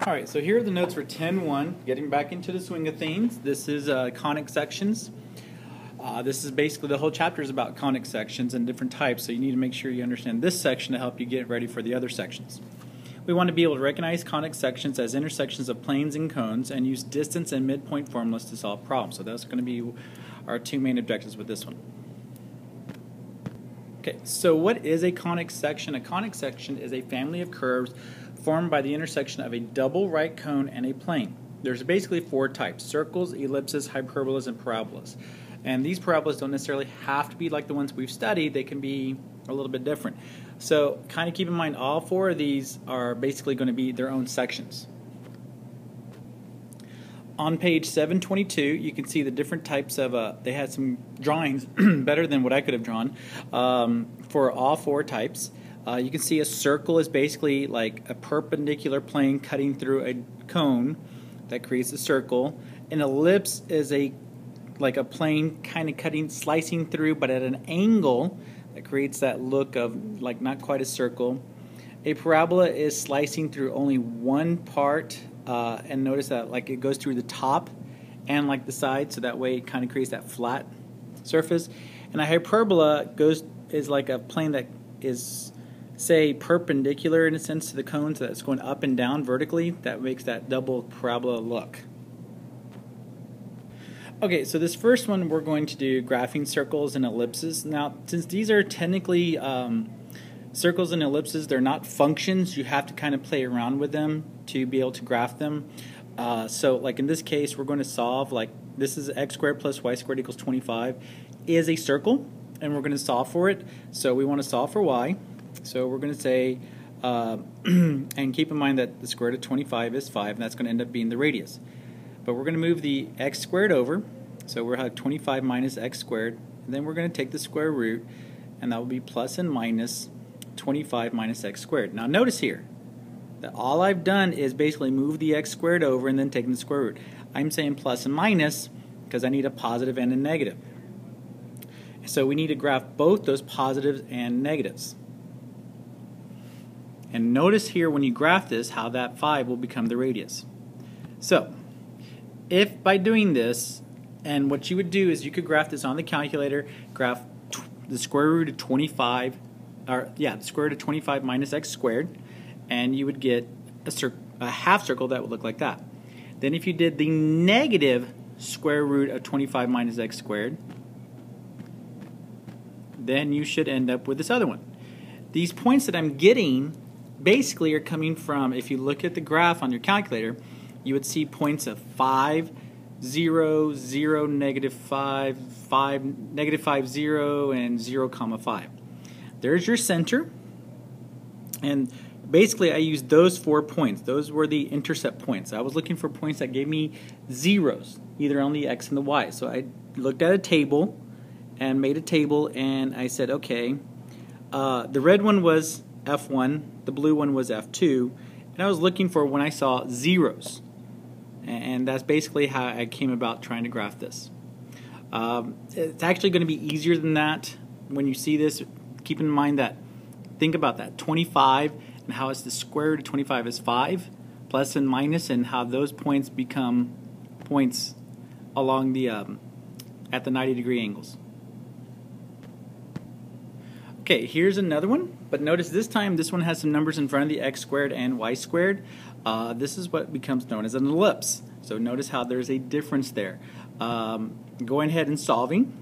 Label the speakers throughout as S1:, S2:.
S1: Alright, so here are the notes for 10.1, getting back into the swing of things. This is conic sections. This is basically the whole chapter is about conic sections and different types, so you need to make sure you understand this section to help you get ready for the other sections. We want to be able to recognize conic sections as intersections of planes and cones and use distance and midpoint formulas to solve problems. So that's going to be our two main objectives with this one. Okay, so what is a conic section? A conic section is a family of curves formed by the intersection of a double right cone and a plane. There's basically four types: circles, ellipses, hyperbolas, and parabolas. And these parabolas don't necessarily have to be like the ones we've studied. They can be a little bit different. So kind of keep in mind all four of these are basically going to be their own sections. On page 722, you can see the different types of, they had some drawings better than what I could have drawn for all four types. You can see a circle is basically like a perpendicular plane cutting through a cone that creates a circle. An ellipse is like a plane kind of slicing through, but at an angle that creates that look of like not quite a circle. A parabola is slicing through only one part, and notice that like it goes through the top and like the side, so that way it kind of creates that flat surface. And a hyperbola is like a plane that is, say, perpendicular in a sense to the cone, so that's going up and down vertically. That makes that double parabola look. Okay, so this first one we're going to do graphing circles and ellipses. Now, since these are technically circles and ellipses, they're not functions. You have to kind of play around with them to be able to graph them. So like in this case, we're going to solve, like this is x squared plus y squared equals 25 is a circle, and we're going to solve for it. So we want to solve for y. So we're going to say, and keep in mind that the square root of 25 is 5, and that's going to end up being the radius. But we're going to move the x squared over, so we'll have 25 minus x squared, and then we're going to take the square root, and that will be plus and minus 25 minus x squared. Now notice here that all I've done is basically move the x squared over and then taking the square root. I'm saying plus and minus because I need a positive and a negative. So we need to graph both those positives and negatives. And notice here when you graph this how that 5 will become the radius. So if by doing this, and what you would do is you could graph this on the calculator, graph the square root of 25, the square root of 25 minus x squared, and you would get a half circle that would look like that. Then if you did the negative square root of 25 minus x squared, then you should end up with this other one. These points that I'm getting basically are coming from, if you look at the graph on your calculator, you would see points of 5, 0, 0, negative 5, 5, negative 5, 0, and 0, 5. There's your center, and basically I used those 4 points. Those were the intercept points. I was looking for points that gave me zeros, either on the x and the y. So I looked at a table and made a table, and I said, okay, the red one was F1, the blue one was F2, and I was looking for when I saw zeros. And that's basically how I came about trying to graph this. It's actually going to be easier than that. When you see this, keep in mind that, think about that, 25 and how it's the square root of 25 is 5, plus and minus, and how those points become points along the, at the 90-degree angles. Okay, here's another one, but notice this time this one has some numbers in front of the x squared and y squared. This is what becomes known as an ellipse. So notice how there's a difference there. Going ahead and solving,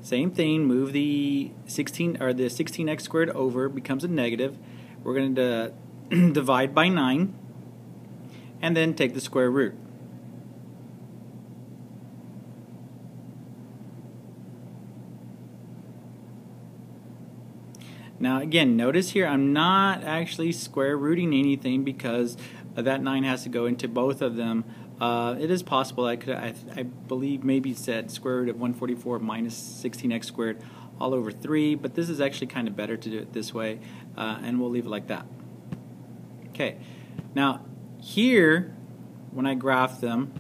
S1: same thing. Move the 16x squared over, becomes a negative. We're going to divide by 9, and then take the square root. Now again, notice here I'm not actually square rooting anything because that 9 has to go into both of them. It is possible I believe maybe said square root of 144 minus 16x squared all over 3, but this is actually kind of better to do it this way, and we'll leave it like that. Okay, now here when I graph them,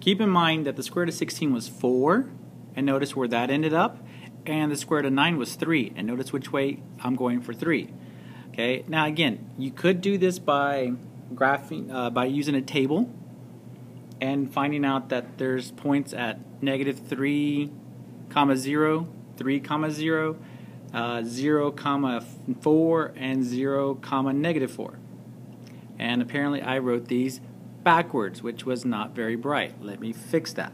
S1: keep in mind that the square root of 16 was 4, and notice where that ended up. And the square root of 9 was 3, and notice which way I'm going for 3. Okay. Now again, you could do this by graphing, by using a table and finding out that there's points at -3, 0, 3, 0, 0, 4, and 0, -4. And apparently I wrote these backwards, which was not very bright. Let me fix that.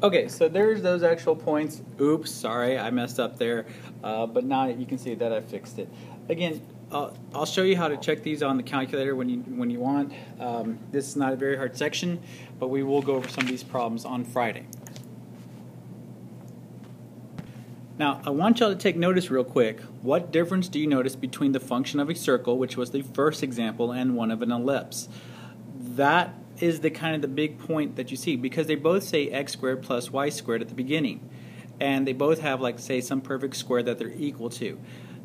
S1: Okay, so there's those actual points. Oops, sorry, I messed up there. But now you can see that I fixed it. Again, I'll show you how to check these on the calculator when you want. This is not a very hard section, but we will go over some of these problems on Friday. Now, I want y'all to take notice real quick. What difference do you notice between the function of a circle, which was the first example, and one of an ellipse? That is the kind of the big point that you see, because they both say x squared plus y squared at the beginning, and they both have, like, say, some perfect square that they're equal to.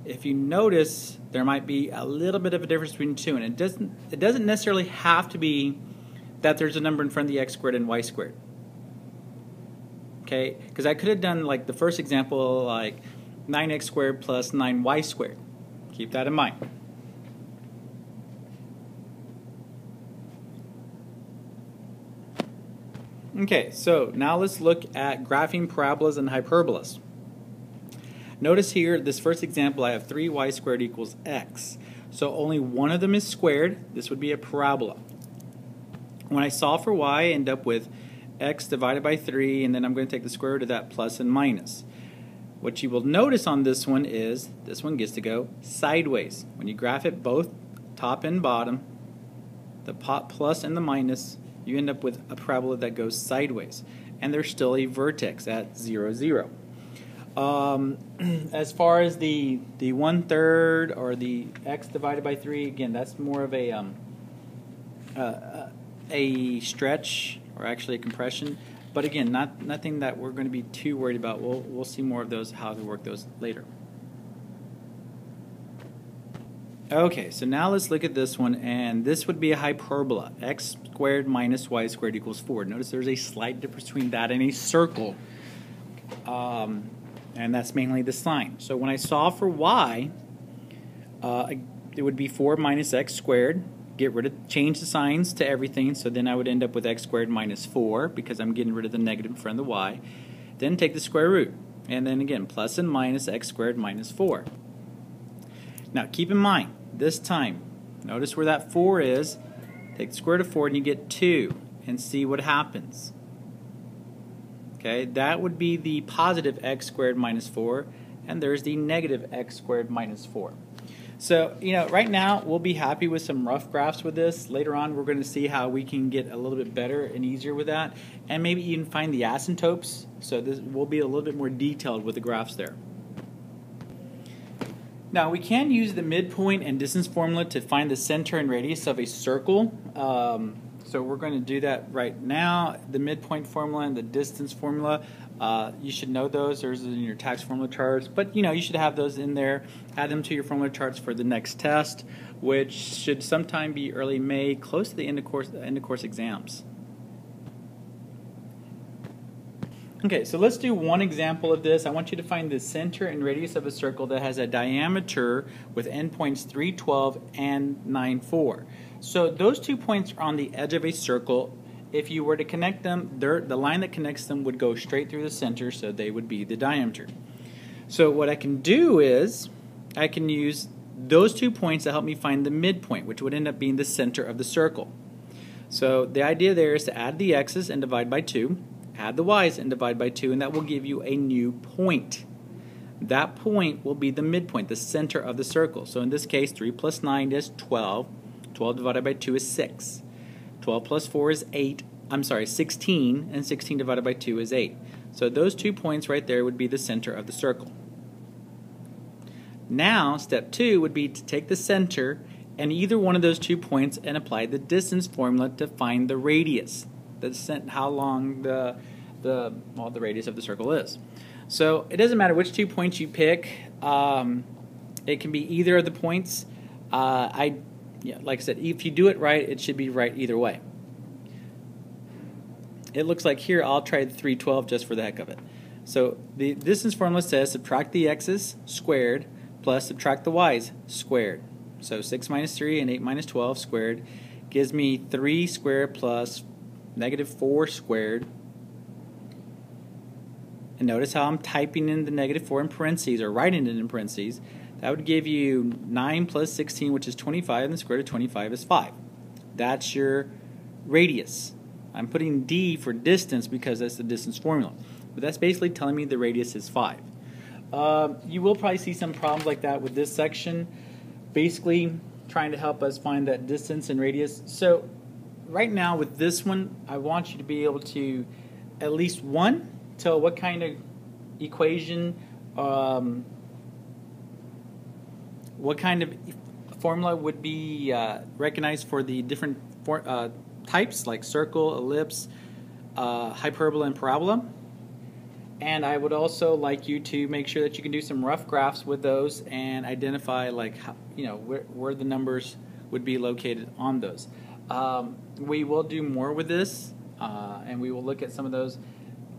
S1: If you notice, there might be a little bit of a difference between the two, and it doesn't necessarily have to be that there's a number in front of the x squared and y squared. Okay, because I could have done, like, the first example, like 9x squared plus 9y squared. Keep that in mind. Okay, so now let's look at graphing parabolas and hyperbolas. Notice here, this first example, I have 3y squared equals x. So only one of them is squared. This would be a parabola. When I solve for y, I end up with x divided by 3, and then I'm going to take the square root of that, plus and minus. What you will notice on this one is this one gets to go sideways. When you graph it both top and bottom, the plus and the minus, you end up with a parabola that goes sideways. And there's still a vertex at 0, 0. As far as the 1/3 or the x divided by 3, again, that's more of a stretch, or actually a compression, but again, nothing that we're going to be too worried about. We'll see more of those, how to work those later. Okay, so now let's look at this one, and this would be a hyperbola. X squared minus y squared equals 4. Notice there's a slight difference between that and a circle, and that's mainly the sign. So when I solve for y, it would be 4 minus x squared. Change the signs to everything, so then I would end up with x squared minus 4, because I'm getting rid of the negative in front of the y. Then take the square root, and then again, plus and minus x squared minus 4. Now keep in mind, this time, notice where that 4 is, take the square root of 4 and you get 2, and see what happens. Okay, that would be the positive x squared minus 4, and there's the negative x squared minus 4. So, right now we'll be happy with some rough graphs with this. Later on we're going to see how we can get a little bit better and easier with that, and maybe even find the asymptotes. So this will be a little bit more detailed with the graphs there. Now we can use the midpoint and distance formula to find the center and radius of a circle. So we're going to do that right now. The midpoint formula and the distance formula, you should know those. There's in your tax formula charts, but you should have those in there. Add them to your formula charts for the next test, which should sometime be early May, close to the end of course exams. Okay, so let's do one example of this. I want you to find the center and radius of a circle that has a diameter with endpoints 3, 12, and 9, 4. So those 2 points are on the edge of a circle. If you were to connect them, the line that connects them would go straight through the center, so they would be the diameter. So what I can do is I can use those 2 points to help me find the midpoint, which would end up being the center of the circle. So the idea there is to add the x's and divide by 2, add the y's and divide by 2, and that will give you a new point. That point will be the midpoint, the center of the circle. So in this case, 3 plus 9 is 12. 12 divided by 2 is 6. 12 plus 4 is 16, and 16 divided by 2 is 8. So those 2 points right there would be the center of the circle. Now, step 2 would be to take the center and either one of those 2 points and apply the distance formula to find the radius, how long the radius of the circle is. So it doesn't matter which 2 points you pick. It can be either of the points. Like I said, if you do it right, it should be right either way. It looks like here I'll try the 312 just for the heck of it. So the distance formula says subtract the x's squared plus subtract the y's squared. So 6 minus 3 and 8 minus 12 squared gives me 3 squared plus negative 4 squared. And notice how I'm typing in the negative 4 in parentheses, or writing it in parentheses. That would give you 9 plus 16, which is 25, and the square root of 25 is 5. That's your radius. I'm putting d for distance because that's the distance formula. But that's basically telling me the radius is 5. You will probably see some problems like that with this section, basically trying to help us find that distance and radius. So right now with this one, I want you to be able to at least tell what kind of equation, what kind of formula would be recognized for the different types, like circle, ellipse, hyperbola, and parabola. And I would also like you to make sure that you can do some rough graphs with those and identify, like, how, where the numbers would be located on those. We will do more with this, and we will look at some of those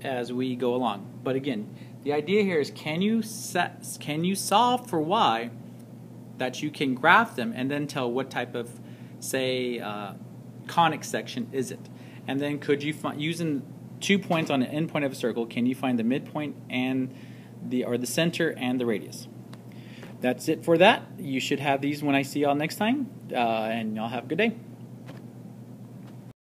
S1: as we go along. But again, the idea here is, can you solve for y that you can graph them and then tell what type of, say, conic section is it? And then could you find, using 2 points on an endpoint of a circle, can you find the midpoint and the center and the radius? That's it for that. You should have these when I see y'all next time, and y'all have a good day.